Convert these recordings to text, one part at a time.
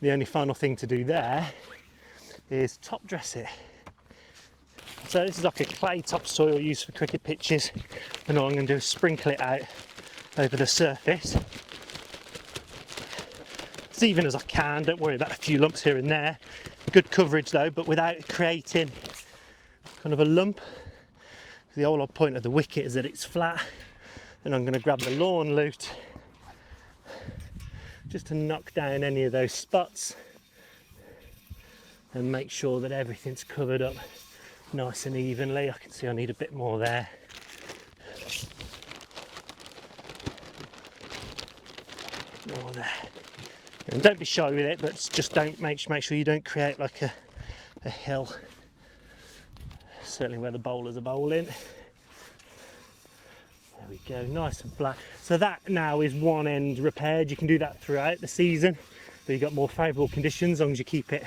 The only final thing to do there is top dress it. So this is like a clay topsoil used for cricket pitches, and all I'm going to do is sprinkle it out over the surface as even as I can. Don't worry about a few lumps here and there. Good coverage though, but without creating kind of a lump. The whole point of the wicket is that it's flat, and I'm going to grab the lawn lute just to knock down any of those spots and make sure that everything's covered up nice and evenly. I can see I need a bit more there. More there. And don't be shy with it, but just don't make sure you don't create like a hill. Certainly where the bowlers are bowling. There we go, nice and flat. So that now is one end repaired. You can do that throughout the season, but you've got more favourable conditions as long as you keep it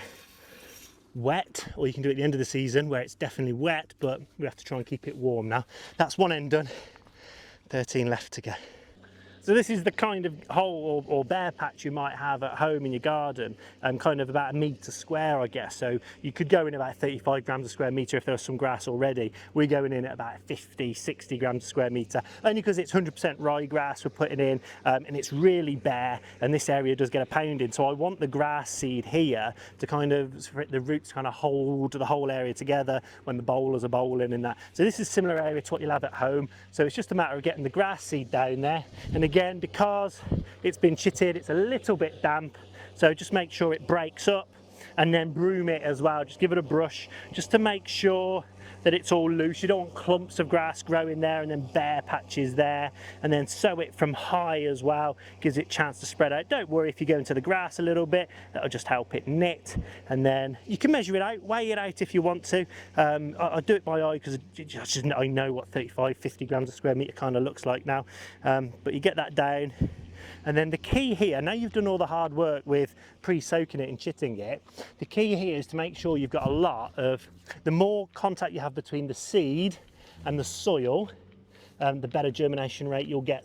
wet, or you can do it at the end of the season where it's definitely wet, but we have to try and keep it warm now. That's one end done, 13 left to go. So this is the kind of hole or bare patch you might have at home in your garden, kind of about 1 metre square, I guess. So you could go in about 35 grams a square metre if there was some grass already. We're going in at about 50, 60 grams a square metre, only because it's 100% ryegrass we're putting in, and it's really bare, and this area does get a pounding. So I want the grass seed here to kind of, the roots kind of hold the whole area together when the bowlers are bowling and that. So this is a similar area to what you'll have at home. So it's just a matter of getting the grass seed down there. And again, because it's been chitted, it's a little bit damp, so just make sure it breaks up, and then broom it as well. Just give it a brush just to make sure that it's all loose. You don't want clumps of grass growing there and then bare patches there, and then sow it from high as well, gives it a chance to spread out. Don't worry if you go into the grass a little bit, that'll just help it knit. And then you can measure it out, weigh it out if you want to. I do it by eye because I know what 35, 50 grams a square metre kind of looks like now, but you get that down. And then the key here, now you've done all the hard work with pre-soaking it and chitting it, the key here is to make sure you've got a lot of, the more contact you have between the seed and the soil, the better germination rate you'll get.